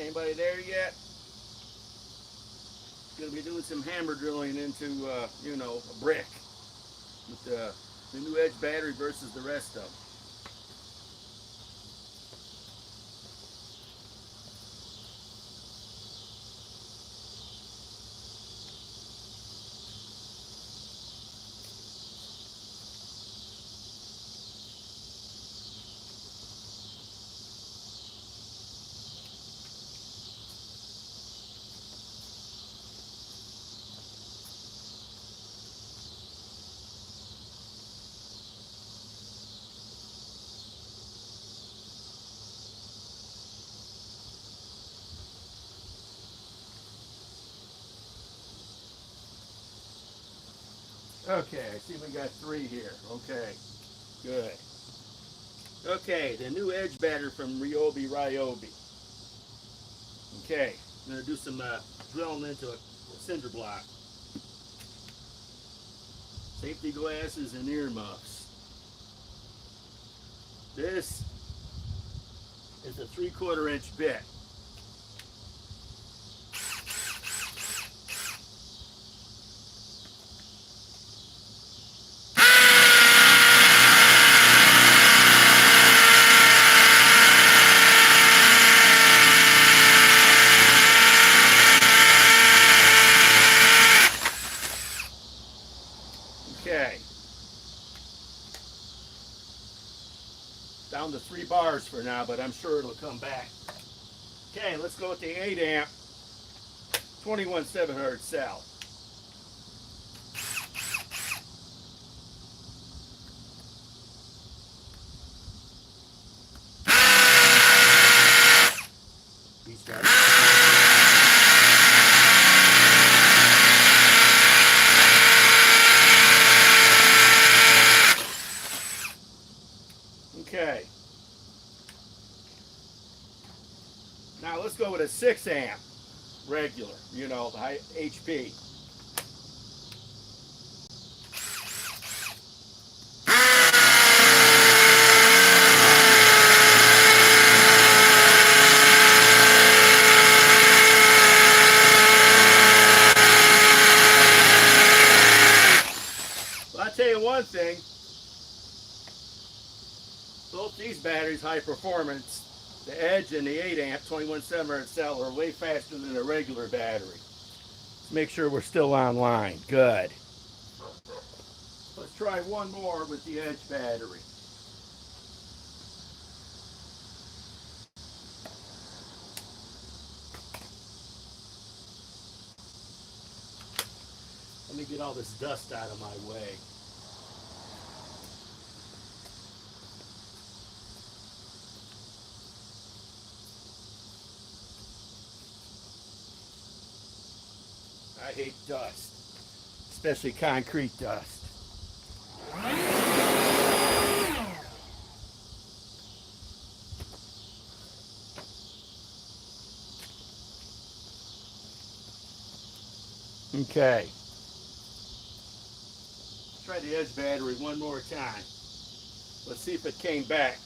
Anybody there yet? Going to be doing some hammer drilling into, you know, a brick with the new edge battery versus the rest of them. Okay, I see we got 3 here. Okay, good. Okay, the new edge batter from Ryobi. Okay, I'm going to do some drilling into a cinder block. Safety glasses and earmuffs. This is a 3/4 inch bit. Okay. Down to 3 bars for now, but I'm sure it'll come back. Okay, let's go with the 8 amp 21/700 cell. Restart. Okay. Now let's go with a 6 amp regular, you know, high HP. Well, I'll tell you one thing. Both these batteries, high performance, the Edge and the 8 amp 21/700 cell, are way faster than a regular battery. Let's make sure we're still online. Good. Let's try one more with the Edge battery. Let me get all this dust out of my way. I hate dust, especially concrete dust. Okay. Try the Edge battery one more time. Let's see if it came back.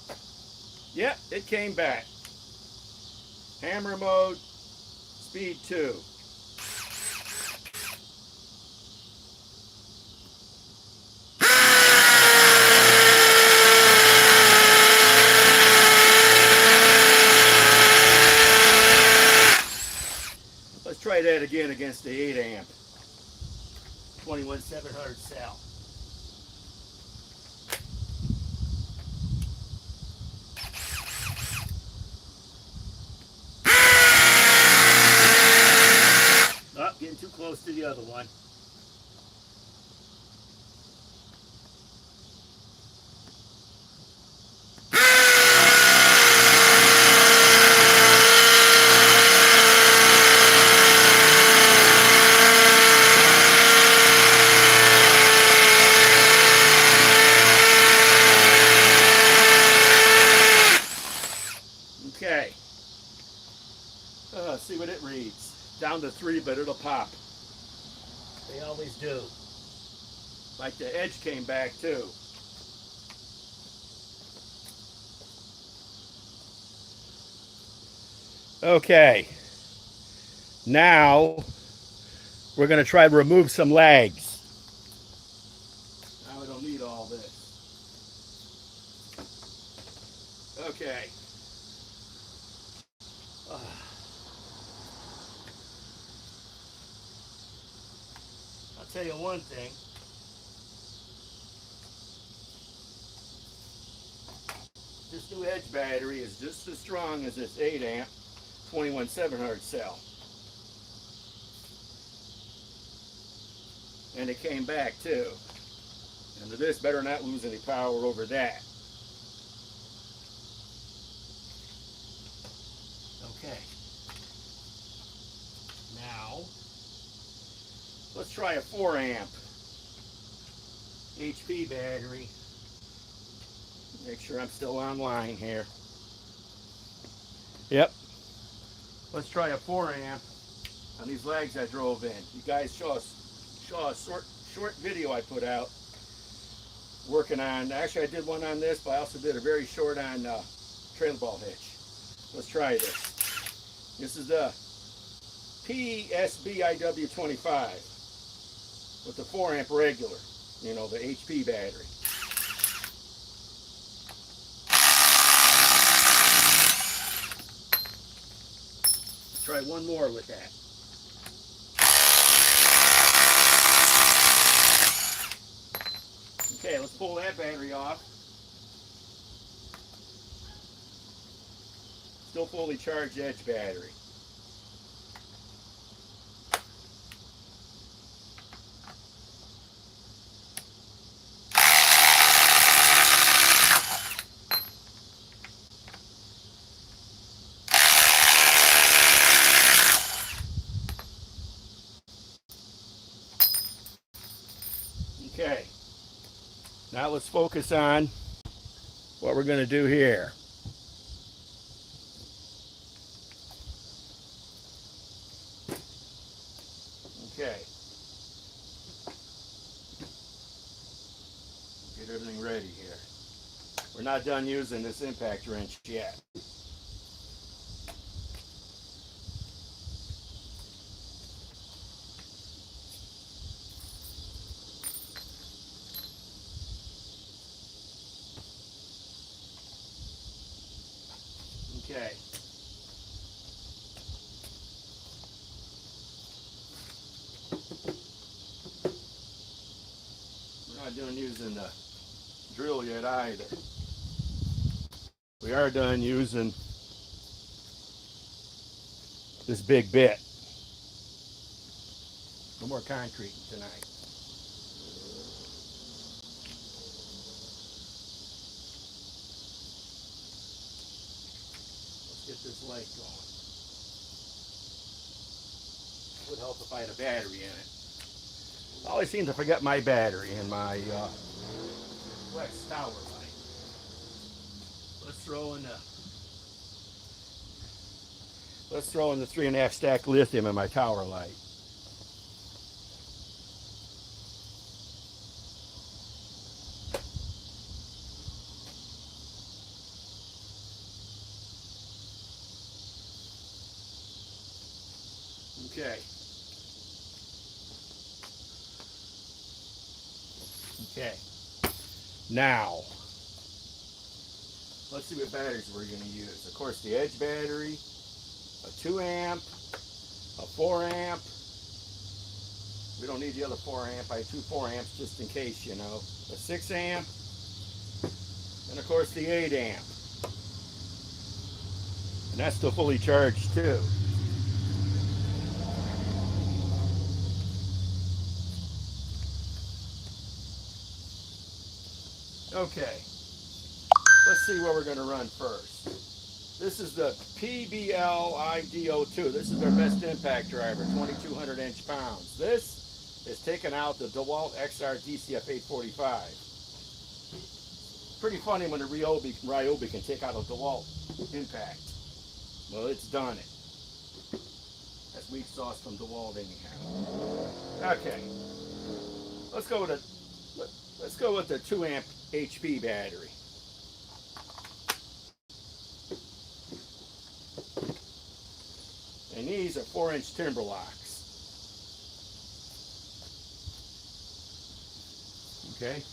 Yep, it came back. Hammer mode, speed 2. Let's try that again against the 8 amp 21/700 cell. Oh, getting too close to the other one. Okay. See what it reads. Down to 3, but it'll pop. They always do. Like the Edge came back too. Okay, now we're going to try to remove some legs. Now we don't need all this. Okay. I'll tell you one thing. This new edge battery is just as strong as this 8 amp 21700 cell. And it came back too. And this better not lose any power over that. Okay. Now, let's try a 4 amp HP battery. Make sure I'm still online here. Yep. Let's try a 4 amp on these legs I drove in. You guys saw a short video I put out working on. Actually, I did one on this, but I also did a very short on trailer ball hitch. Let's try this. This is the PSBIW25 with the 4 amp regular, you know, the HP battery. Try one more with that. Okay, let's pull that battery off. Still fully charged edge battery. Okay, now let's focus on what we're going to do here. Okay, get everything ready here. We're not done using this impact wrench yet. Okay. We're not done using the drill yet either. We are done using this big bit. No more concrete tonight. Let's get this light going. Would help if I had a battery in it. I always seem to forget my battery in my flex tower light. Let's throw in the 3.5 stack lithium in my tower light. Okay. Okay. Now, let's see what batteries we're going to use. Of course, the edge battery, a 2 amp, a 4 amp. We don't need the other 4 amp. I have 2 4 amps just in case, you know. A 6 amp, and of course the 8 amp. And that's still fully charged too. Okay, let's see what we're going to run first. This is the PBL-IDO2. This is our best impact driver, 2,200 inch-pounds. This is taking out the DeWalt XR DCF 845. Pretty funny when the Ryobi can take out a DeWalt impact. Well, it's done it. That's weak sauce from DeWalt anyhow. Okay, let's go with the 2 amp HP battery. these are 4-inch timber locks. Okay.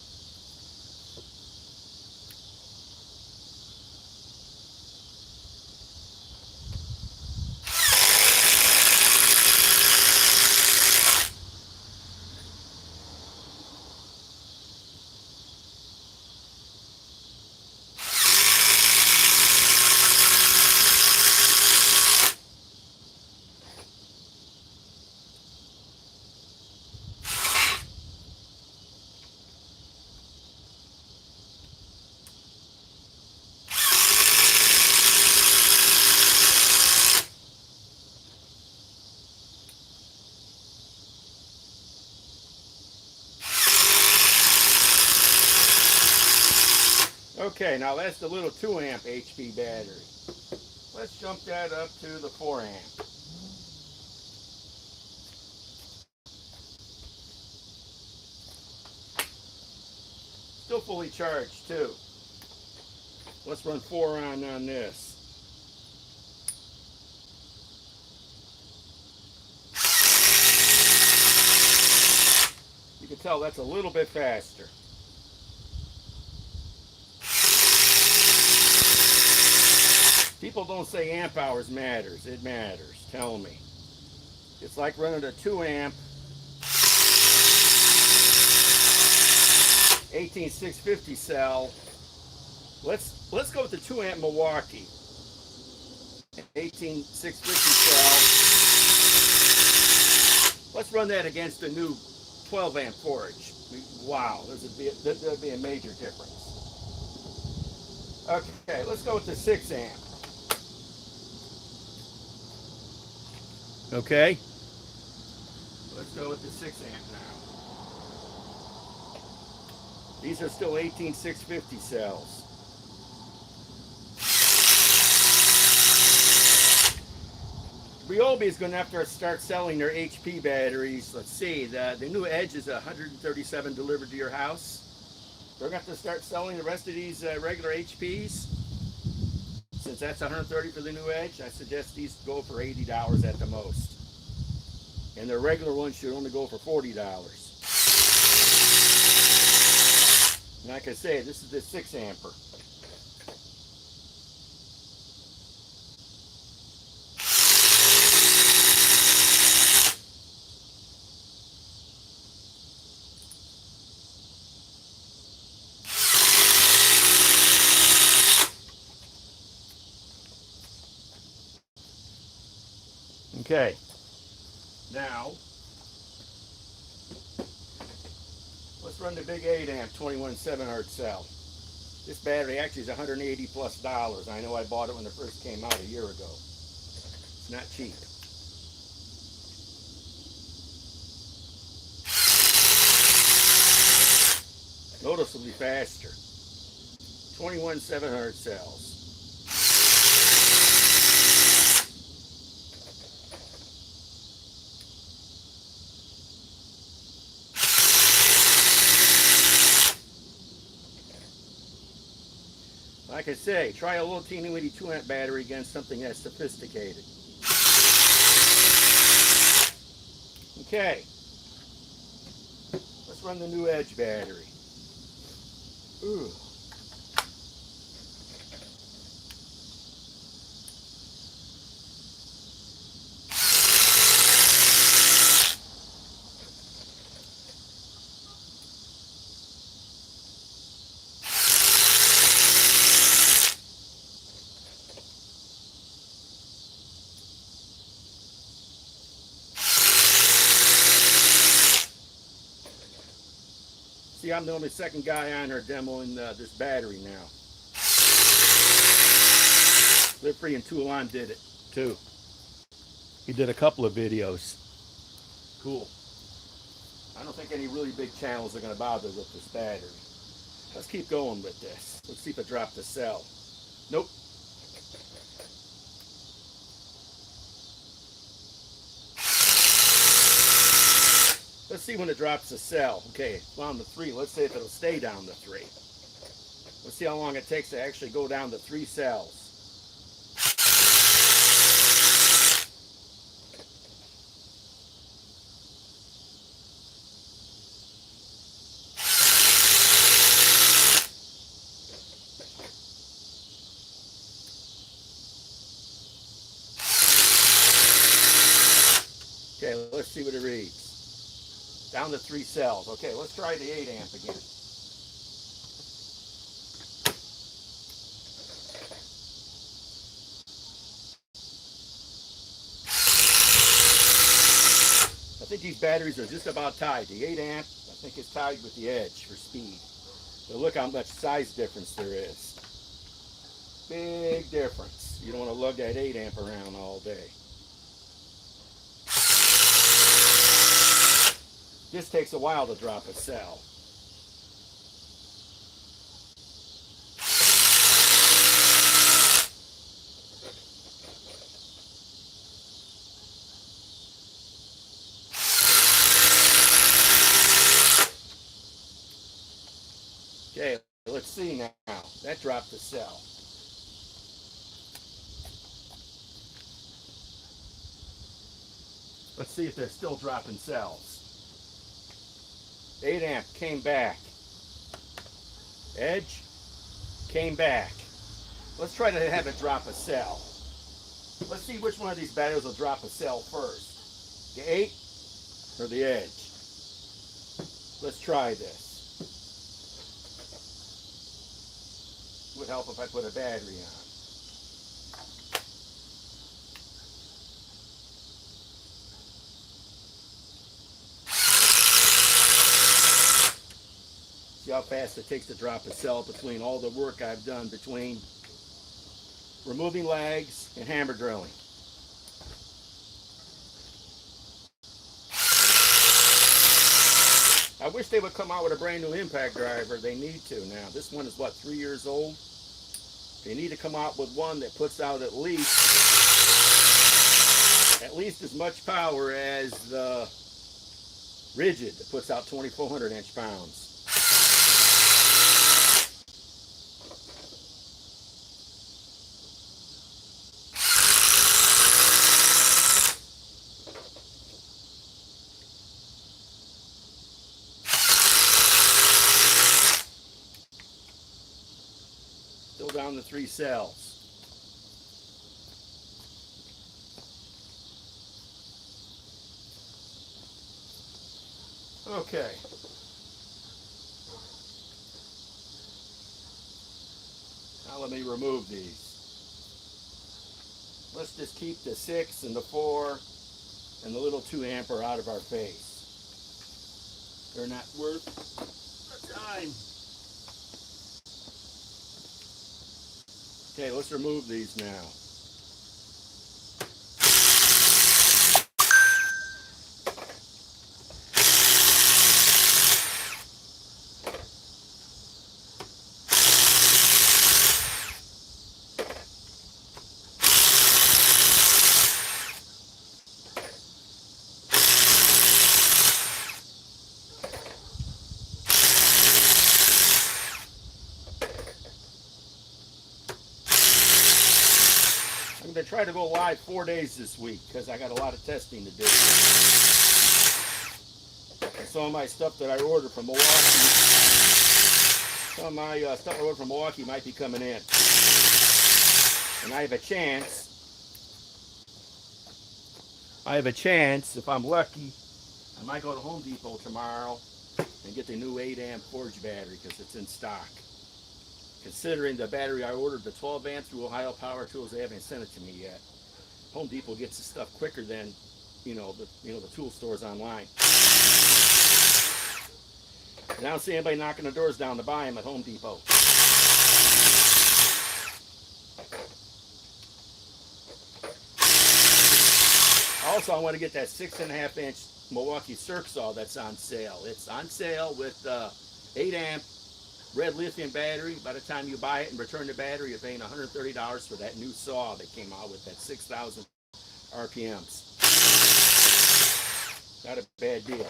Okay, now that's the little 2 amp HP battery. Let's jump that up to the 4 amp. Still fully charged too. Let's run 4 on this. You can tell that's a little bit faster. People don't say amp hours matters. It matters. Tell me. It's like running a 2 amp 18650 cell. Let's go with the 2 amp Milwaukee 18650 cell. Let's run that against the new 12 amp Forge. Wow, there'd be a major difference. Okay, let's go with the 6 amp. Okay, let's go with the 6 amp now. These are still 18650 cells. Ryobi is going to have to start selling their HP batteries. Let's see, the new Edge is 137 delivered to your house. They're going to have to start selling the rest of these regular HPs. Since that's 130 for the new Edge, I suggest these go for $80 at the most. And the regular ones should only go for $40. And like I say, this is the 6 amper. Okay, now let's run the big 8 amp 21 700 cell. This battery actually is $180 plus. I know I bought it when it first came out a year ago. It's not cheap. Noticeably faster. 21 700 cells. Like I say, try a little teeny weeny 2 amp battery against something that's sophisticated. Okay, let's run the new Edge battery. Ooh. See, I'm the only second guy on here demoing this battery now. Live Free and Toulon did it too. He did a couple of videos. Cool. I don't think any really big channels are going to bother with this battery. Let's keep going with this. Let's see if it dropped the cell. Nope. Let's see when it drops the cell. Okay, down to 3. Let's see if it'll stay down to 3. Let's see how long it takes to actually go down to 3 cells. Okay, let's see what it reads. Down to 3 cells. Okay, let's try the 8 amp again. I think these batteries are just about tied. The 8 amp, I think, is tied with the edge for speed. But look how much size difference there is. Big difference. You don't want to lug that 8 amp around all day. This takes a while to drop a cell. Okay, let's see now. That dropped the cell. Let's see if they're still dropping cells. 8 amp came back. Edge came back. Let's try to have it drop a cell. Let's see which one of these batteries will drop a cell first. The 8 or the edge? Let's try this. It would help if I put a battery on. See how fast it takes to drop a cell between all the work I've done between removing legs and hammer drilling. I wish they would come out with a brand new impact driver. They need to now. This one is what, 3 years old? They need to come out with one that puts out at least as much power as the rigid that puts out 2,400 inch-pounds. Still down to 3 cells. Okay. Now let me remove these. Let's just keep the 6 and the 4 and the little 2 amper out of our face. They're not worth the time. Okay, let's remove these now. I'm going to try to go live 4 days this week because I got a lot of testing to do. And some of my stuff that I ordered from Milwaukee, might be coming in. And I have a chance, if I'm lucky, I might go to Home Depot tomorrow and get the new 8 amp Forge battery because it's in stock. Considering the battery I ordered, the 12 amp through Ohio Power Tools, they haven't sent it to me yet. Home Depot gets the stuff quicker than, the tool stores online. And I don't see anybody knocking the doors down to buy them at Home Depot. Also, I want to get that 6.5 inch Milwaukee circ saw that's on sale. It's on sale with 8 amp red lithium battery. By the time you buy it and return the battery, you're paying $130 for that new saw that came out with that 6,000 RPMs. Not a bad deal.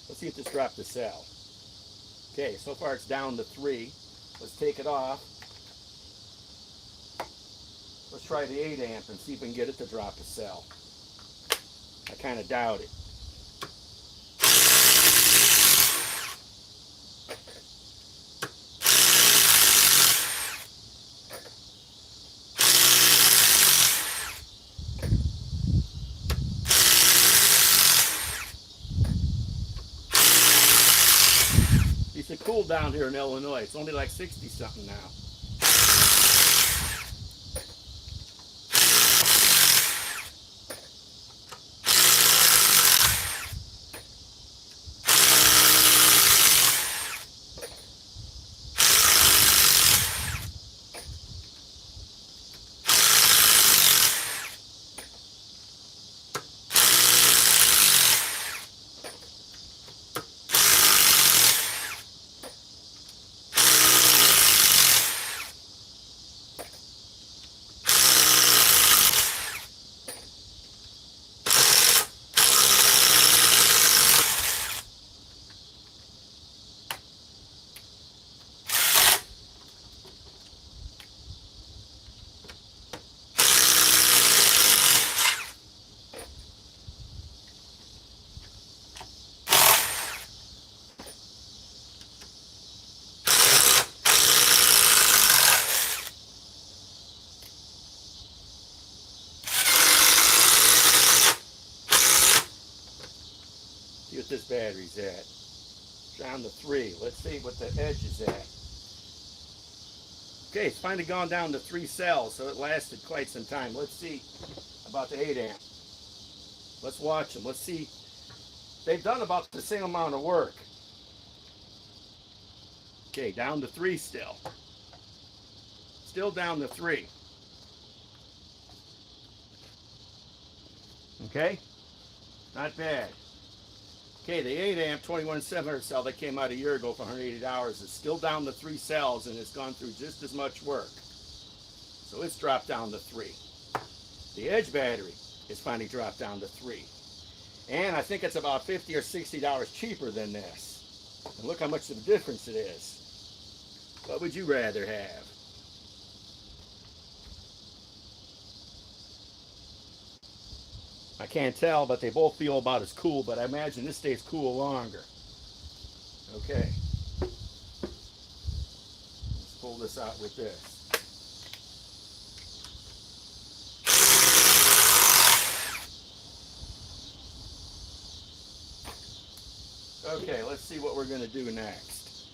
Let's see if this dropped the cell. Okay, so far it's down to 3. Let's take it off. Let's try the 8 amp and see if we can get it to drop a cell. I kind of doubt it. cool down here in Illinois. It's only like 60 something now. See what this battery's at. Down to 3. Let's see what the edge is at. Okay, it's finally gone down to 3 cells, so it lasted quite some time. Let's see about the 8 amp. Let's watch them. Let's see. They've done about the same amount of work. Okay, down to 3 still. Still down to 3. Okay, not bad. Okay, the 8 amp 21700 cell that came out a year ago for $180 is still down to 3 cells, and it's gone through just as much work. So it's dropped down to 3. The edge battery is finally dropped down to 3. And I think it's about $50 or $60 cheaper than this. And look how much of a difference it is. What would you rather have? I can't tell, but they both feel about as cool, but I imagine this stays cool longer. Okay. Let's pull this out with this. Okay, let's see what we're going to do next.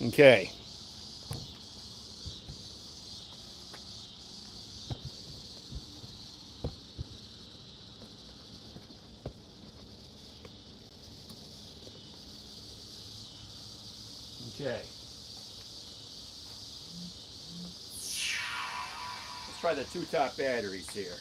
Okay. Okay. Let's try the 2 top batteries here.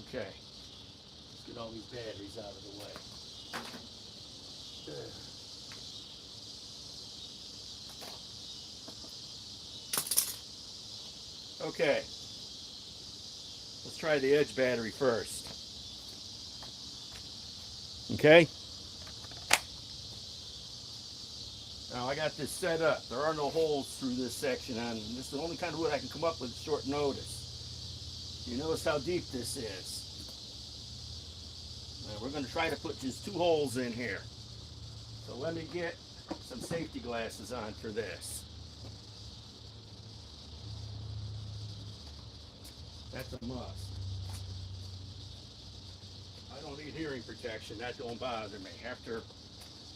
Okay, let's get all these batteries out of the way. Okay, let's try the edge battery first. Okay, now I got this set up. There are no holes through this section, and this is the only kind of wood I can come up with at short notice. You notice how deep this is. Now we're going to try to put just 2 holes in here. So let me get some safety glasses on for this. That's a must. I don't need hearing protection. That don't bother me. After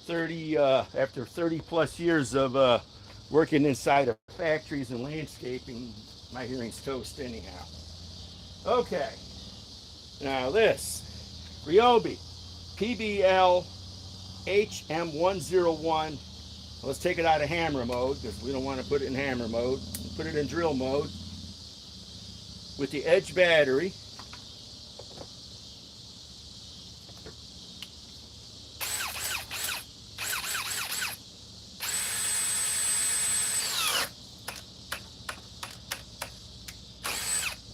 30 plus years of working inside of factories and landscaping, my hearing's toast anyhow. Okay, now this Ryobi PBL HM101. Let's take it out of hammer mode because we don't want to put it in hammer mode. Put it in drill mode with the edge battery.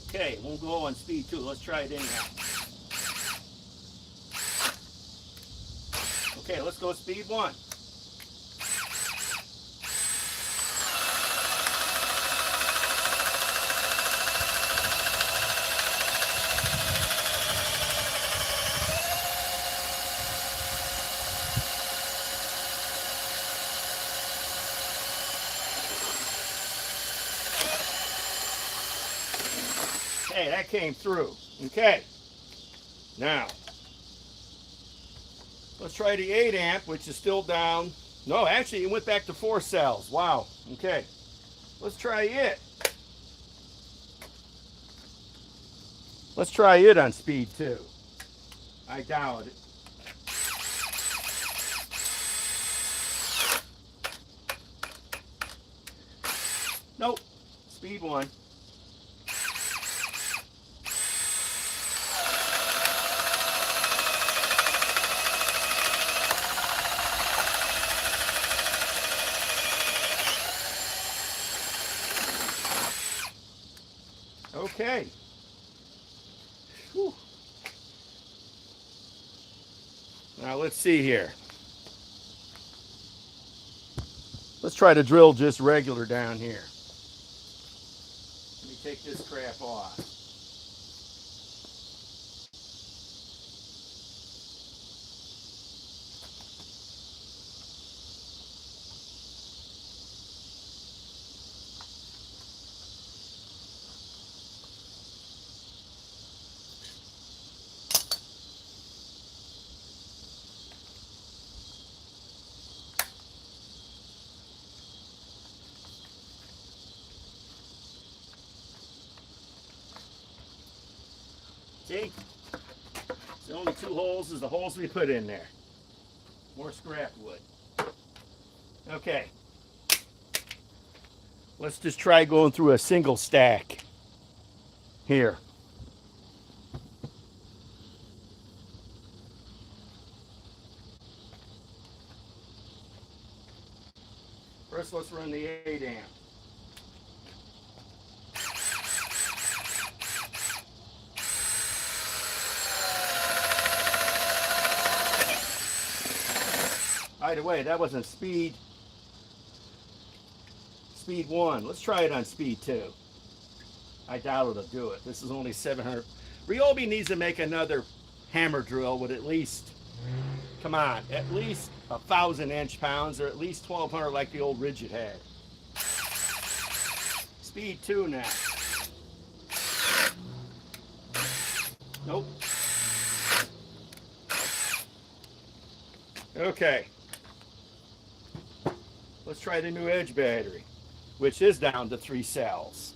Okay, it won't go on speed 2. Let's try it anyhow. Okay, let's go speed 1. Hey, that came through. Okay. Now, let's try the 8 amp, which is still down. No, actually, it went back to 4 cells. Wow. Okay. Let's try it. Let's try it on speed 2. I doubt it. Nope. Speed 1. Okay. Whew. Now let's see here. Let's try to drill just regular down here. Let me take this crap off. See? The only 2 holes is the holes we put in there. More scrap wood. Okay. Let's just try going through a single stack here. First, let's run the 8 amp. By the way, that wasn't speed 1. Let's try it on speed 2. I doubt it'll do it. This is only 700. Ryobi needs to make another hammer drill with at least, come on, at least 1,000 inch-pounds, or at least 1,200 like the old Rigid had. Speed 2 now. Nope. Okay. Let's try the new Edge battery, which is down to 3 cells.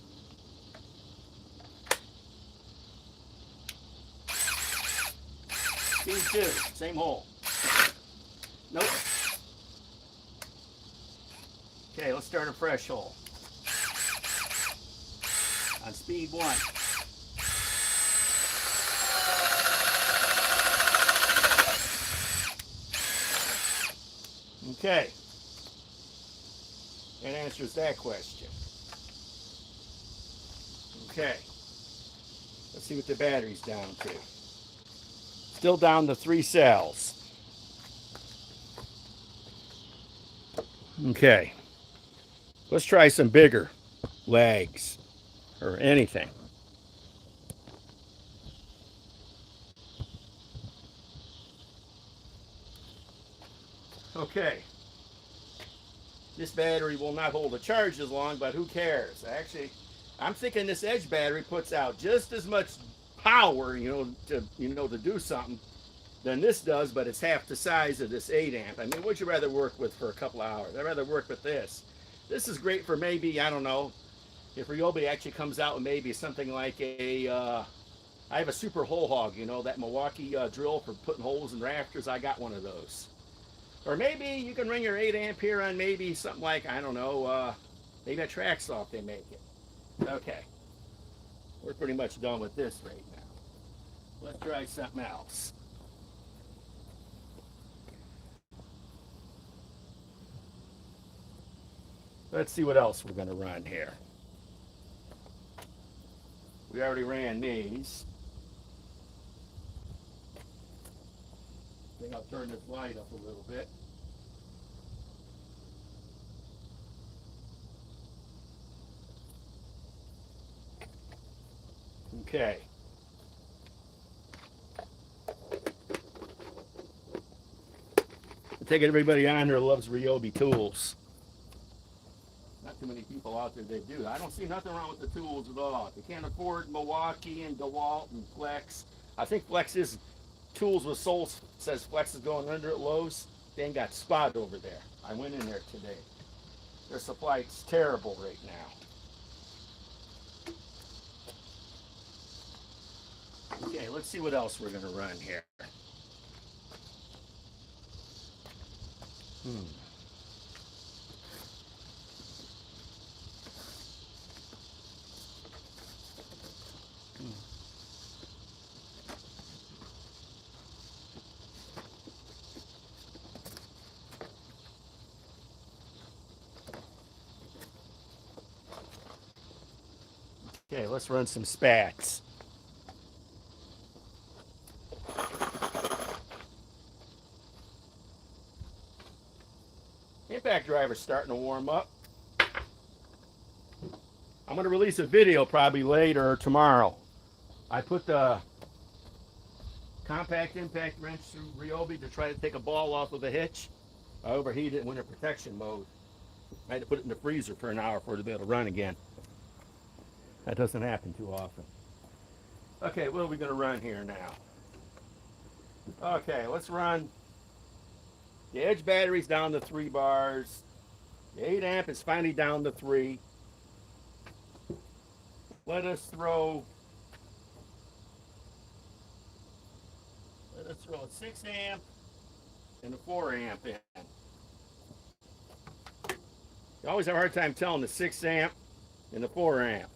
Speed 2, same hole. Nope. Okay, let's start a fresh hole. On speed 1. Okay. That answers that question. Okay. Let's see what the battery's down to. Still down to 3 cells. Okay. Let's try some bigger legs or anything. Okay. This battery will not hold a charge as long, but who cares? Actually, I'm thinking this Edge battery puts out just as much power, to do something than this does, but it's half the size of this 8 amp. I mean, would you rather work with for a couple hours? I'd rather work with this. This is great for maybe, I don't know, if Ryobi actually comes out with maybe something like I have a super hole hog, that Milwaukee drill for putting holes in rafters. I got one of those. Or maybe you can run your 8 amp here on maybe something like, I don't know, maybe a track saw if they make it. Okay. We're pretty much done with this right now. Let's try something else. Let's see what else we're going to run here. We already ran these. think I'll turn this light up a little bit. Okay. I take it everybody on here loves Ryobi tools. Not too many people out there that do. I don't see nothing wrong with the tools at all. If you can't afford Milwaukee and DeWalt and Flex, I think Flex is tools with soles, says Flex is going under at Lowe's. They ain't got Spot over there. I went in there today. Their supply is terrible right now. Okay, let's see what else we're going to run here. Okay, let's run some spats. Impact driver's starting to warm up. I'm going to release a video probably later or tomorrow. I put the compact impact wrench through Ryobi to try to take a ball off of a hitch. I overheated it and went in protection mode. I had to put it in the freezer for an hour for it to be able to run again. That doesn't happen too often. Okay, what are we going to run here now? Okay, let's run. The edge battery's down to 3 bars. The 8 amp is finally down to 3. Let us throw a 6 amp and a 4 amp in. You always have a hard time telling the 6 amp and the 4 amp.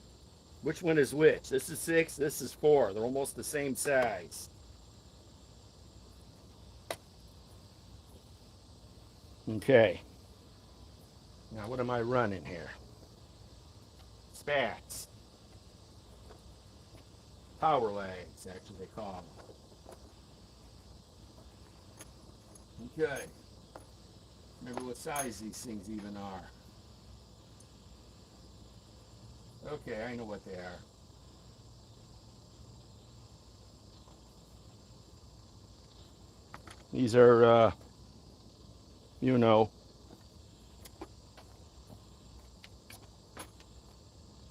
Which one is which? This is 6, this is 4. They're almost the same size. Okay. Now what am I running here? Spats. Power legs, actually they call them. Okay. Remember what size these things even are. Okay, I know what they are. These are, you know,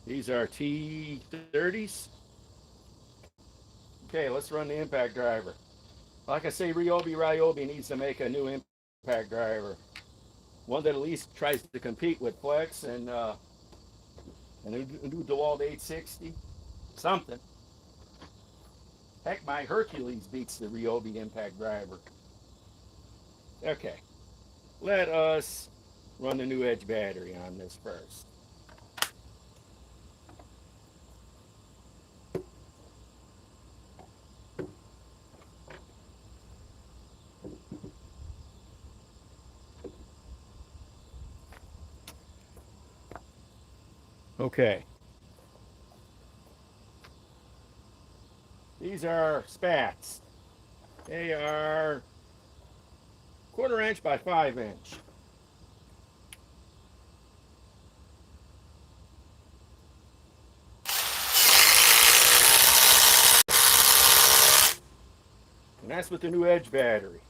these are T30s. Okay, let's run the impact driver. Like I say, Ryobi needs to make a new impact driver. One that at least tries to compete with Flex and a new DeWalt 860. Something. Heck, my Hercules beats the Ryobi impact driver. Okay, let us run the new edge battery on this first. Okay. These are spats. They are 1/4 inch by 5 inch. And that's with the new edge battery.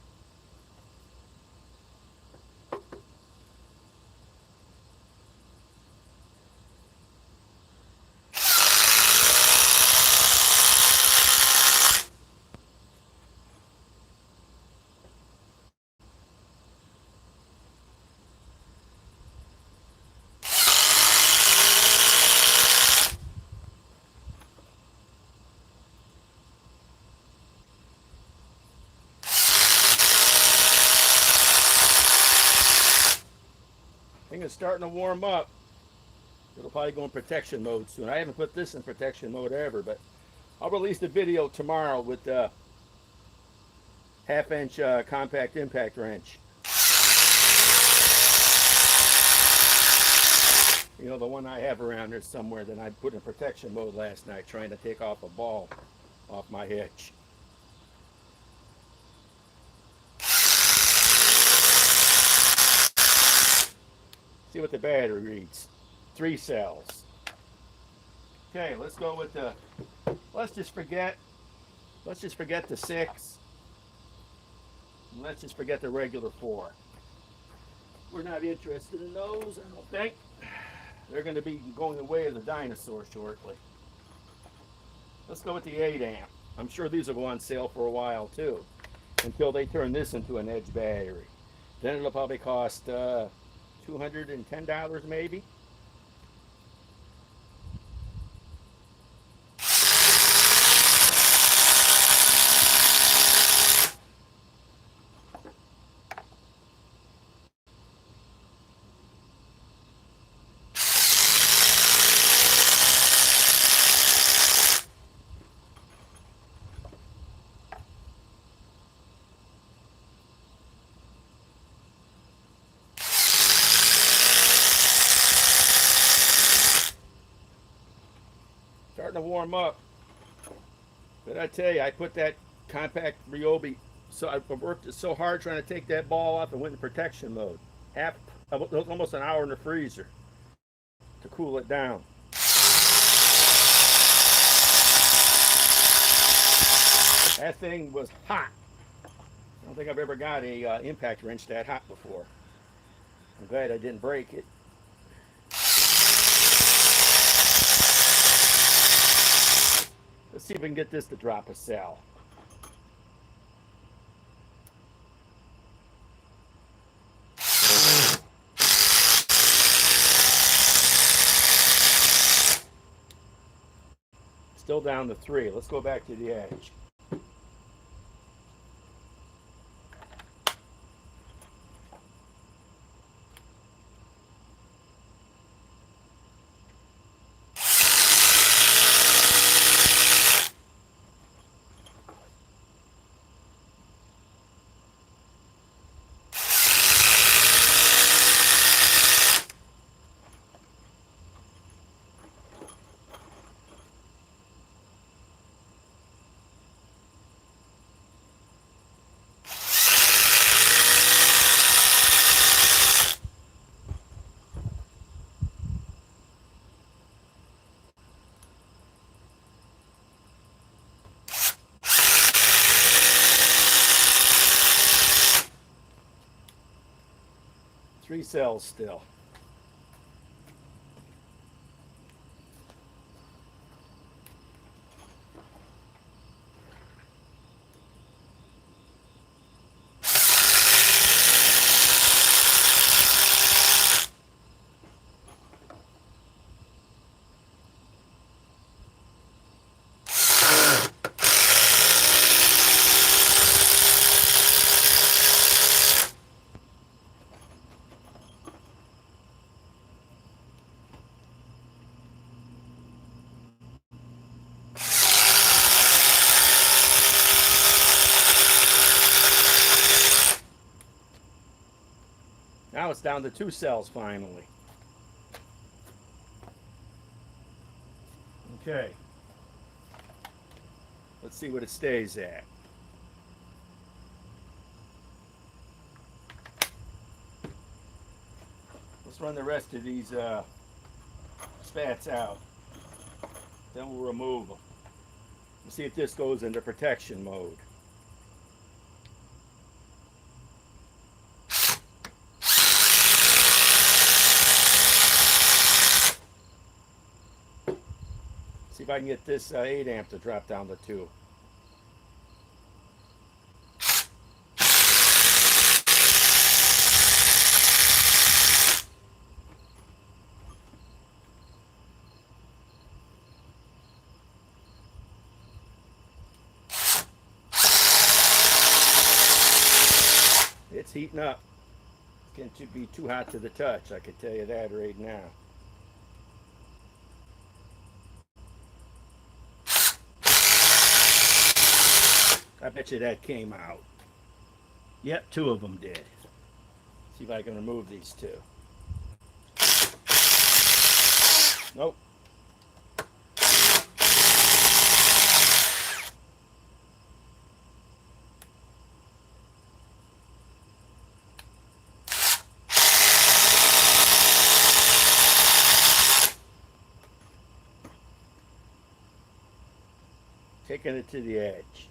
I think it's starting to warm up. It'll probably go in protection mode soon. I haven't put this in protection mode ever, but I'll release the video tomorrow with the 1/2 inch compact impact wrench. You know, the one I have around there somewhere that I put in protection mode last night trying to take off a ball off my hitch. See what the battery reads. 3 cells. Okay, let's go with the, let's just forget the 6. And let's just forget the regular 4. We're not interested in those, I don't think. They're going to be going the way of the dinosaur shortly. Let's go with the 8 amp. I'm sure these will go on sale for a while too, until they turn this into an edge battery. Then it'll probably cost $210 maybe. Starting to warm up. But I tell you, I put that compact Ryobi, so I worked so hard trying to take that ball off and went in protection mode. Almost an hour in the freezer to cool it down. That thing was hot. I don't think I've ever got a impact wrench that hot before. I'm glad I didn't break it. Let's see if we can get this to drop a cell. Still down to 3. Let's go back to the edge. Three cells still. Now it's down to 2 cells finally. Okay. Let's see what it stays at. Let's run the rest of these spats out. Then we'll remove them. Let's see if this goes into protection mode. See if I can get this 8 amp to drop down to 2. It's heating up. It can't be too hot to the touch, I can tell you that right now. I bet you that came out. Yep, 2 of them did. See if I can remove these 2. Nope. taking it to the edge.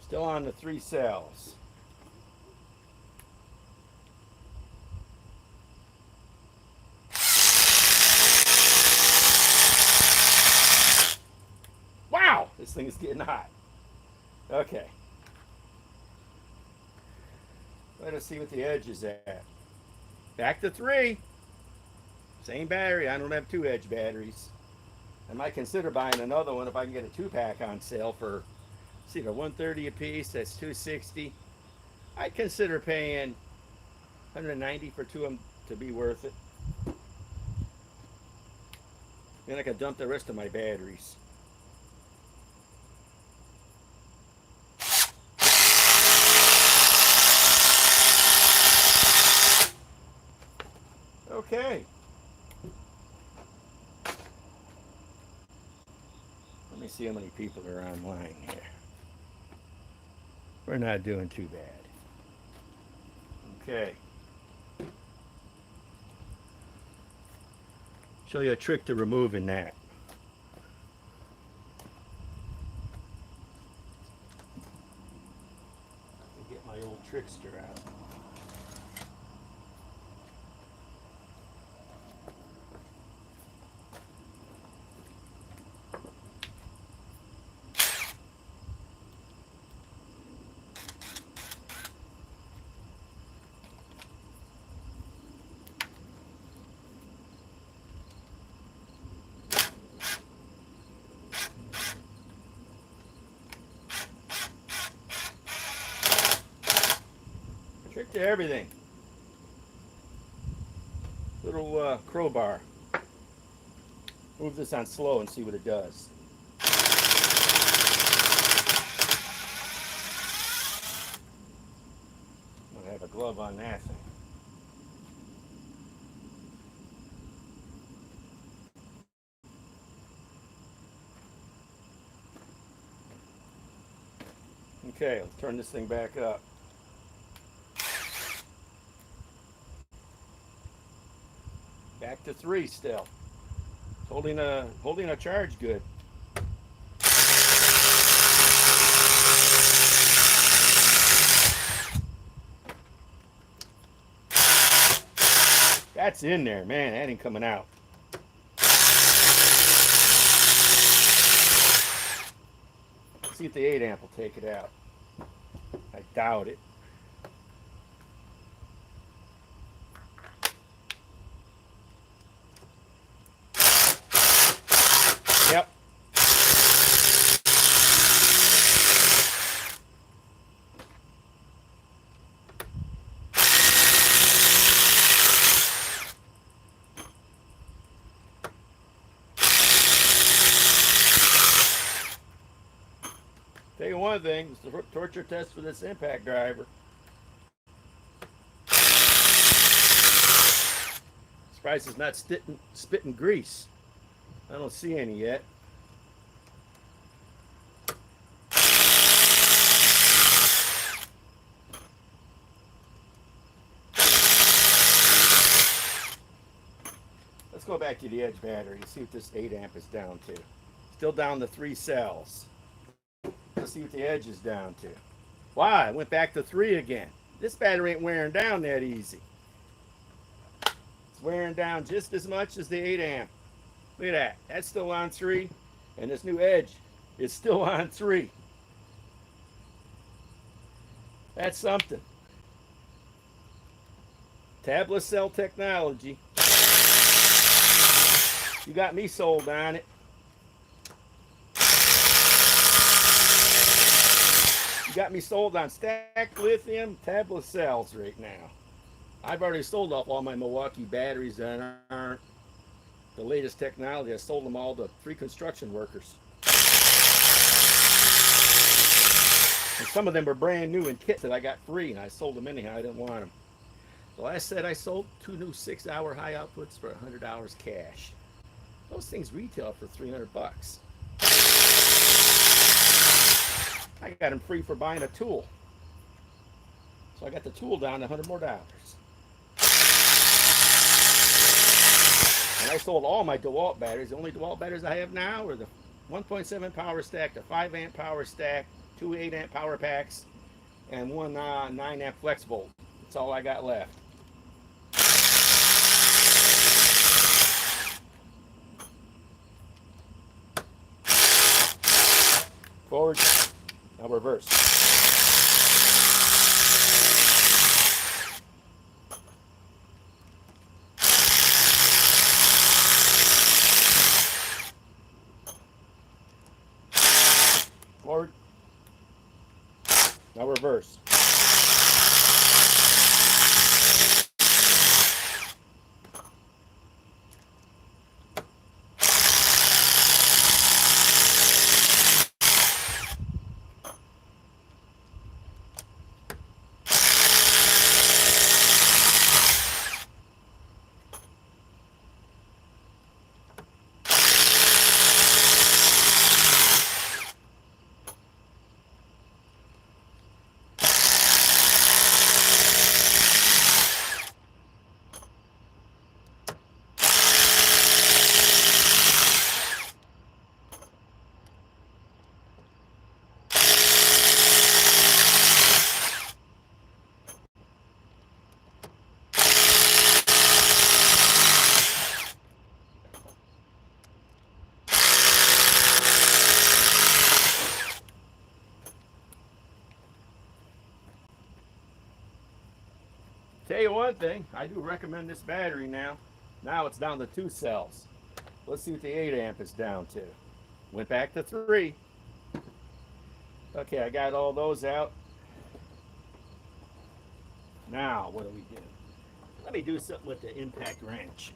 Still on the 3 cells. Wow, this thing is getting hot. Okay. Let us see what the edge is at. Back to 3. Same battery. I don't have 2 edge batteries. I might consider buying another one if I can get a 2-pack on sale for, see, they're $130 a piece. That's $260. I'd consider paying $190 for 2 of them to be worth it. Then I could dump the rest of my batteries. Okay. Let me see how many people are online here. We're not doing too bad. Okay. Show you a trick to removing that. Get my old trickster out. Trick to everything. Little crowbar. Move this on slow and see what it does. I'm gonna have a glove on that thing. Okay, let's turn this thing back up. Back to 3 still. Holding a charge good. That's in there, man. That ain't coming out. See if the 8 amp will take it out. I doubt it. Yep. Tell you one thing, it's the torture test for this impact driver. Surprised it's not spitting grease. I don't see any yet. Let's go back to the edge battery and see what this 8 amp is down to. Still down to 3 cells. Let's see what the edge is down to. Wow, I went back to 3 again. This battery ain't wearing down that easy. It's wearing down just as much as the 8 amp. Look at that. That's still on 3. And this new edge is still on 3. That's something. Tabless cell technology. You got me sold on it. You got me sold on stacked lithium tabless cells right now. I've already sold off all my Milwaukee batteries that aren't the latest technology. I sold them all to 3 construction workers. And some of them were brand new in kits that I got free, and I sold them anyhow. I didn't want them. The last set I sold, 2 new 6-hour high outputs for $100 cash. Those things retail for $300. I got them free for buying a tool. So I got the tool down to $100 more. And I sold all my DeWalt batteries. The only DeWalt batteries I have now are the 1.7 power stack, the 5 amp power stack, 2 8 amp power packs, and one 9 amp flex volt. That's all I got left. Forward, now reverse. Forward, now reverse. Tell you one thing, I do recommend this battery now. Now it's down to 2 cells. Let's see what the 8 amp is down to. Went back to 3. Okay, I got all those out. Now, what do we do? Let me do something with the impact wrench.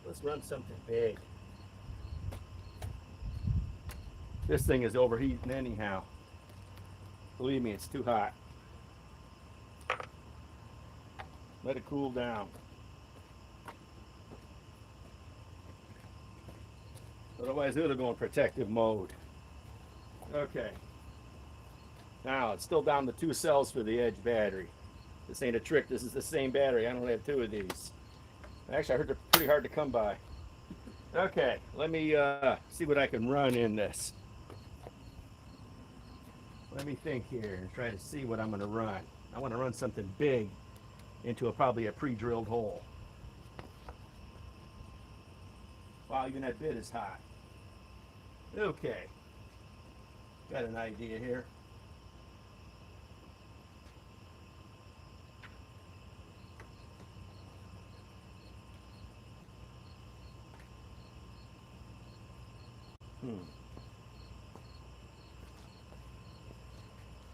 Let's run something big. This thing is overheating anyhow. Believe me, it's too hot. Let it cool down. Otherwise, it'll go in protective mode. Okay. Now, it's still down to 2 cells for the Edge battery. This ain't a trick. This is the same battery. I don't have 2 of these. Actually, I heard they're pretty hard to come by. Okay, let me see what I can run in this. Let me think here and try to see what I'm going to run. I want to run something big into probably a pre-drilled hole. Wow, even that bit is hot. Okay, got an idea here.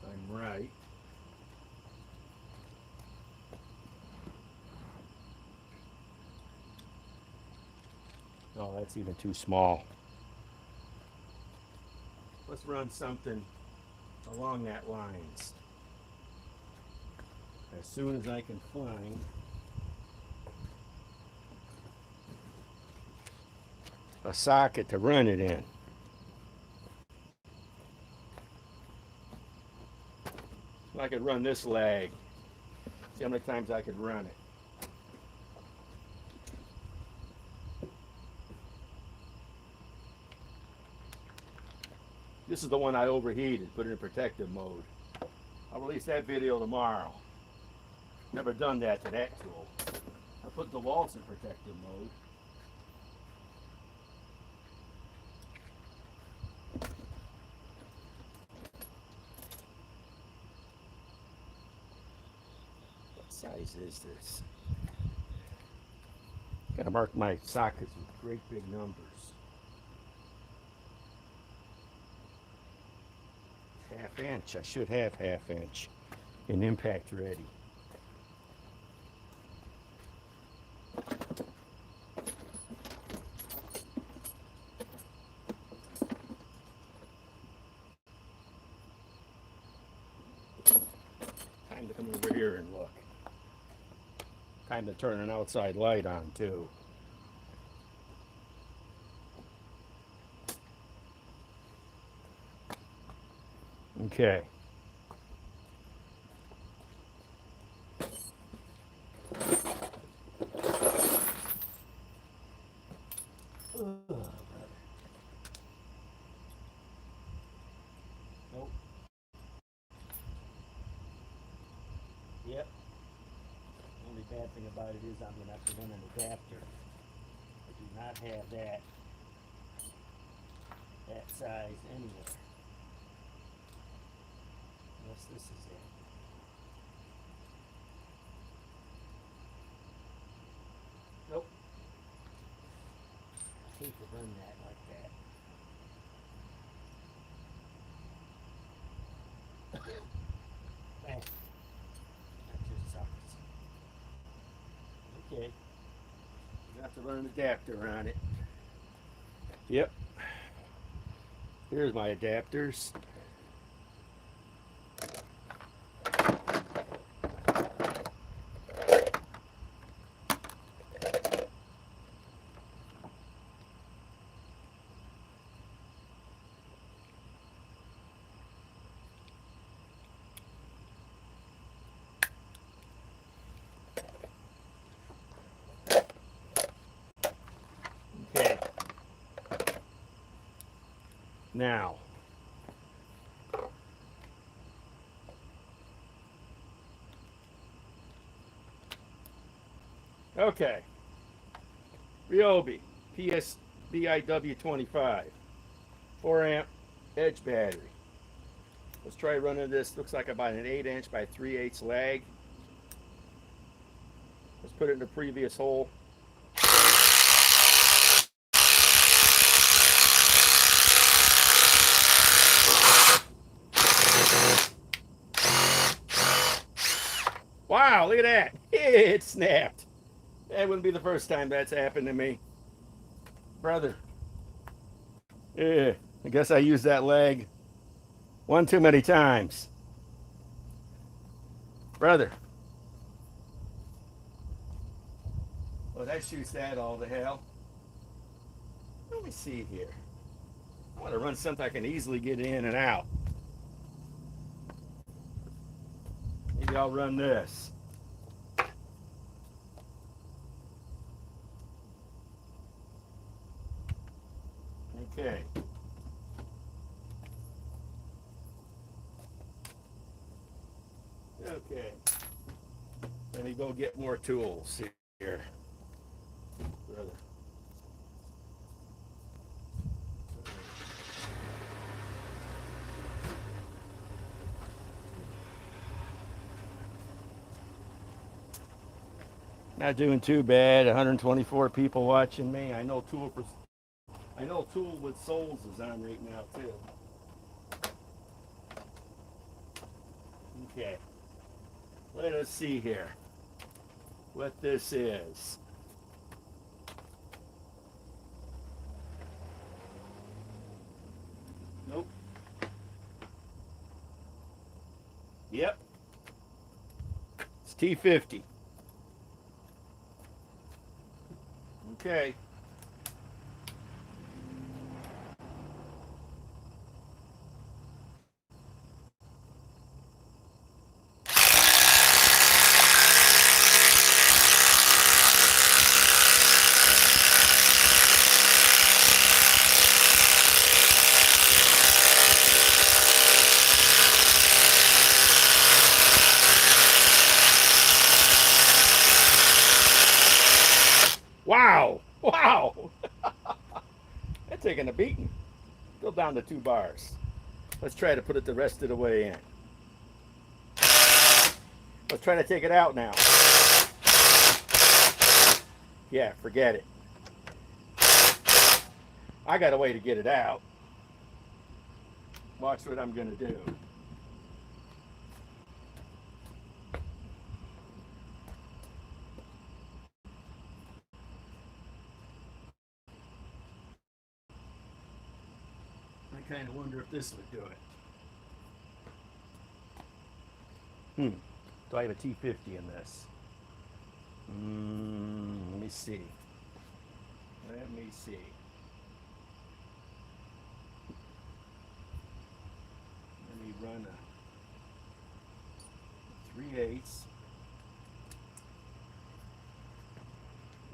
I'm right. Oh, that's even too small. Let's run something along that lines. As soon as I can find a socket to run it in. I could run this leg. See how many times I could run it. This is the one I overheated, put it in protective mode. I'll release that video tomorrow. Never done that to that tool. I put the walls in protective mode. What size is this? Gotta mark my sockets with great big numbers. Half inch. I should have half inch and impact ready. Time to come over here and look. Time to turn an outside light on too. Okay. bad thing about it is I'm going to have to run an adapter. I do not have that size anywhere. Unless this is it. Nope. I hate to run that like that. Man, that just sucks. Okay. You have to run an adapter on it. Yep. Here's my adapters. Okay. Now, okay, Ryobi PSBIW 25, 4 amp edge battery. Let's try running this. Looks like about an 8" by 3/8 lag. Let's put it in the previous hole. Wow, look at that. It snapped. That wouldn't be the first time that's happened to me. Brother. Yeah, I guess I used that leg one too many times. Brother. Well, that shoots that all to hell. Let me see here. I want to run something I can easily get in and out. Maybe I'll run this. Okay. Okay. Let me go get more tools here. Brother. Not doing too bad. 124 people watching me. I know Tool with Souls is on right now too. Okay. Let us see here what this is. Nope. Yep. It's T50. Okay. Wow. Wow. That's taking a beating. Go down to 2 bars. Let's try to put it the rest of the way in. Let's try to take it out now. Yeah, forget it. I got a way to get it out. Watch what I'm going to do. I kind of wonder if this would do it. Do I have a T50 in this? Let me see. Let me see. Let me run a 3/8.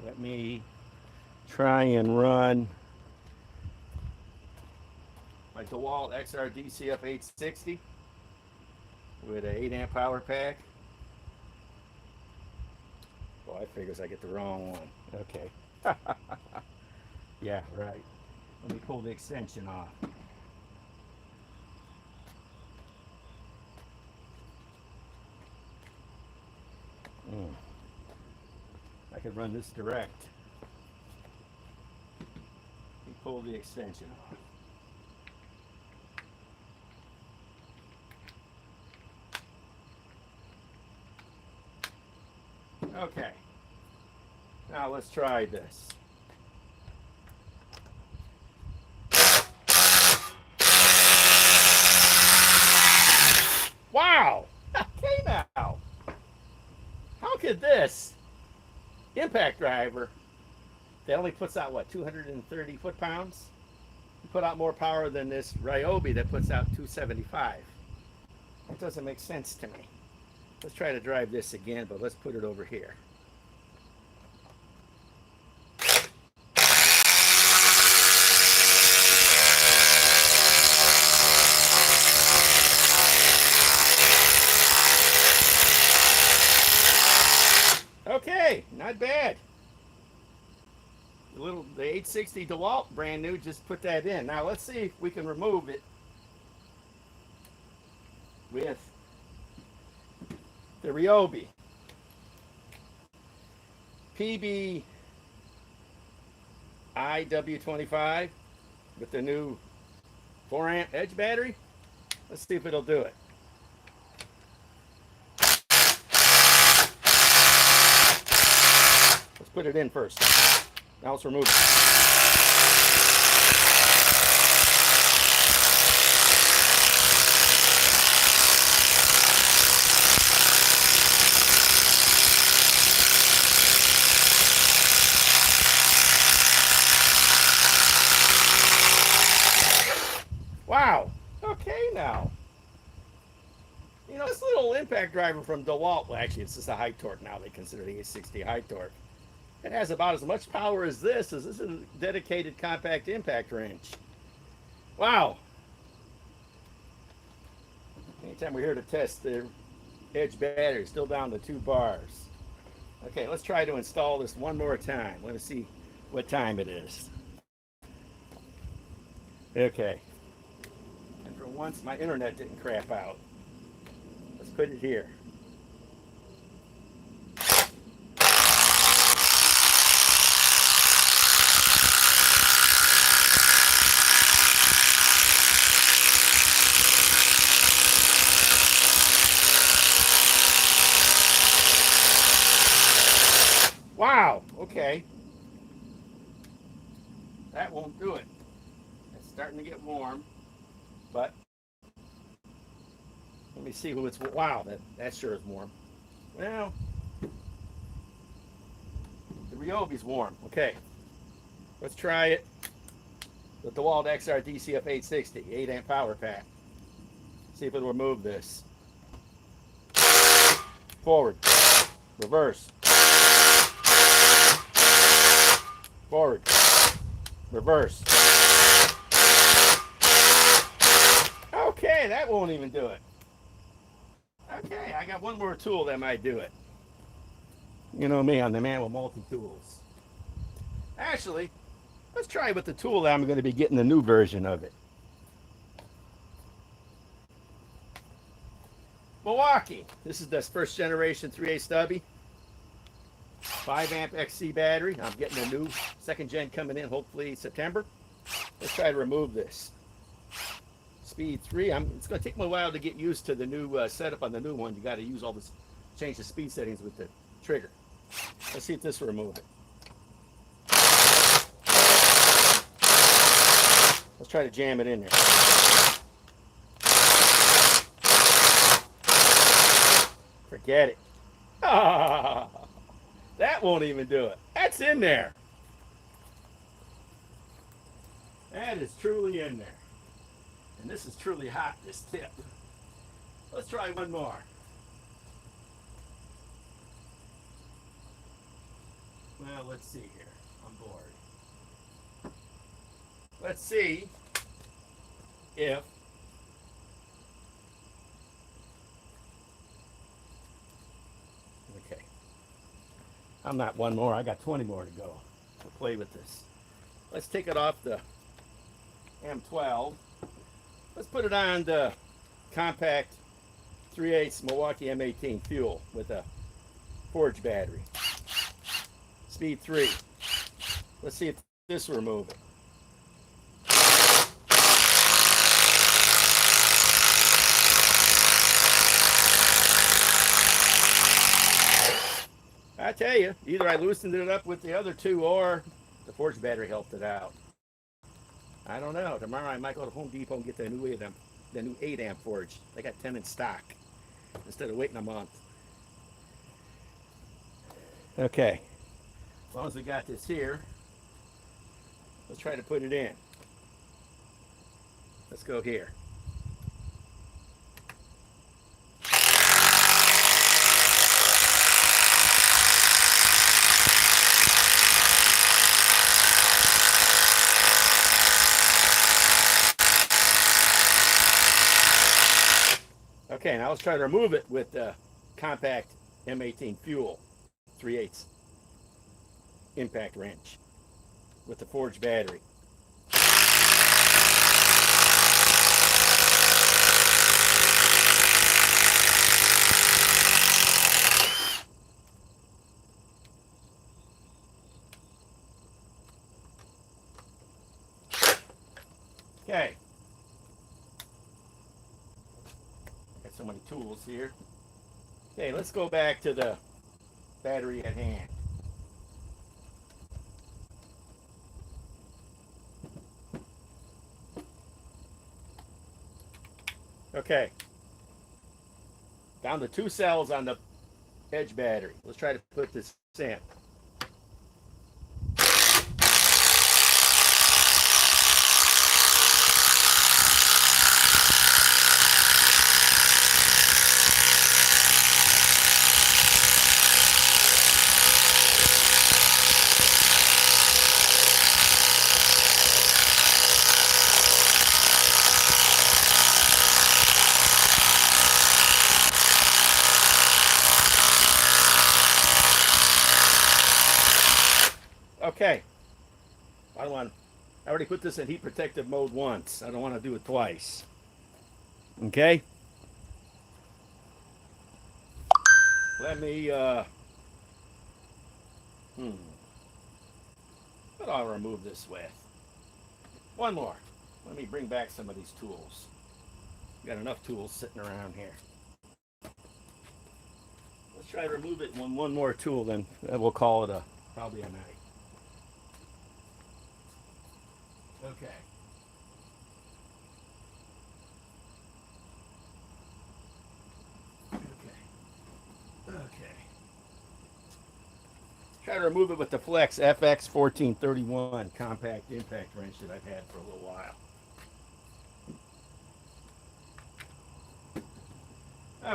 Let me try and run my DeWalt XR DCF 860 with an 8 amp power pack. Oh, I figures I get the wrong one. Okay. Yeah, right. Let me pull the extension off. I could run this direct. Let me pull the extension off. Okay. Now let's try this. Wow! Okay now. How could this impact driver that only puts out what, 230 foot-pounds, put out more power than this Ryobi that puts out 275? That doesn't make sense to me. Let's try to drive this again, but let's put it over here. Okay, not bad. The 860 DeWalt, brand new, just put that in. Now let's see if we can remove it with the Ryobi PB IW25 with the new 4 amp edge battery. Let's see if it'll do it. Let's put it in first. Now let's remove it. Wow. Okay now. You know, this little impact driver from DeWalt, well actually it's just a high torque now. They consider the 860 high torque. It has about as much power as this is a dedicated compact impact wrench. Wow. Anytime we're here to test the edge battery, still down to 2 bars. Okay, let's try to install this one more time. Let me see what time it is. Okay. And for once, my internet didn't crap out. Let's put it here. Wow, okay. That won't do it. It's starting to get warm, but let me see who it's, wow, that sure is warm. Well, the Ryobi's warm. Okay, let's try it with the DeWalt XR DCF 860, 8 amp power pack. See if it'll remove this. Forward, reverse. Forward, reverse. Okay, that won't even do it. Okay, I got one more tool that might do it. You know me, I'm the man with multi-tools. Actually, let's try with the tool that I'm going to be getting the new version of it. Milwaukee. This is the first generation 3A stubby. 5 amp XC battery. I'm getting a new 2nd gen coming in hopefully September. Let's try to remove this. Speed 3. It's going to take me a while to get used to the new setup on the new one. You got to use all this, change the speed settings with the trigger. Let's see if this will remove it. Let's try to jam it in there. Forget it. Ah, that won't even do it. That's in there. That is truly in there. And this is truly hot, this tip. Let's try one more. Well, let's see here. I'm bored. Let's see if okay. I'm not one more. I got 20 more to go to play with this. Let's take it off the M12. Let's put it on the compact 3/8 Milwaukee M18 fuel with a forge battery. Speed 3. Let's see if this will remove it. I tell you, either I loosened it up with the other two or the forge battery helped it out. I don't know. Tomorrow I might go to Home Depot and get the new 8 amp forge. They got 10 in stock instead of waiting a month. Okay, as long as we got this here, let's try to put it in. Let's go here. Okay, now let's try to remove it with the compact M18 fuel 3/8 impact wrench with the forged battery. Okay. Got so many tools here. Okay, let's go back to the battery at hand. Okay. Down to 2 cells on the edge battery. Let's try to put this in. Okay, I already put this in heat protective mode once. I don't want to do it twice. Okay. Let me, what I'll remove this with. One more. Let me bring back some of these tools. Got enough tools sitting around here. Let's try to remove it with one more tool, then we'll call it probably a night. Okay. Okay. Try to remove it with the Flex FX 1431 compact impact wrench that I've had for a little while.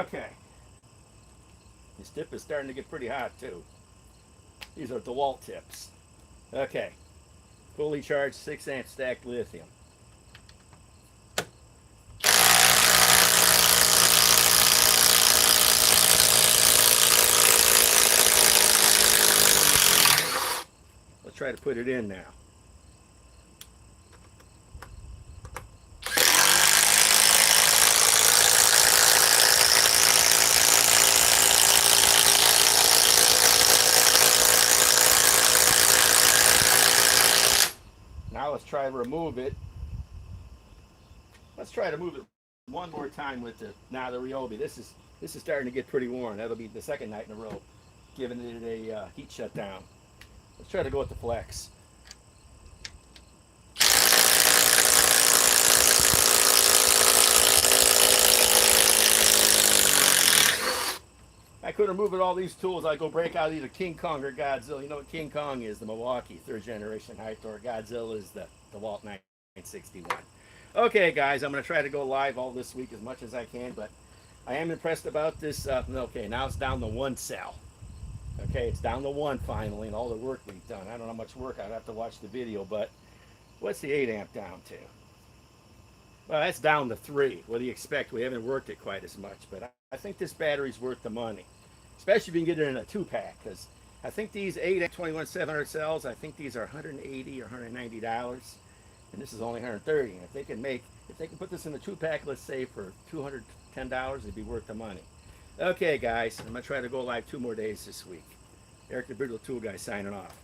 Okay. This tip is starting to get pretty hot too. These are DeWalt tips. Okay. Fully charged 6 amp stacked lithium. Let's try to put it in now. Now let's try to remove it. Let's try to move it one more time with the Ryobi. This is starting to get pretty warm. That'll be the second night in a row, giving it a heat shutdown. Let's try to go with the Flex. I could remove it all these tools. I'd go break out either King Kong or Godzilla. You know what King Kong is? The Milwaukee 3rd generation high torque. Godzilla is the DeWalt 961. Okay, guys, I'm going to try to go live all this week as much as I can, but I am impressed about this. Okay, now it's down to 1 cell. Okay, it's down to 1 finally, and all the work we've done. I don't know how much work. I'd have to watch the video, but what's the 8 amp down to? Well, that's down to 3. What do you expect? We haven't worked it quite as much, but I think this battery's worth the money, especially if you can get it in a 2-pack, because I think these 8 21700 cells, I think these are 180 or $190, and this is only 130. And if they can put this in the 2-pack, let's say for $210, it'd be worth the money. Okay, guys, I'm gonna try to go live 2 more days this week. Eric the Brutal Tool Guy signing off.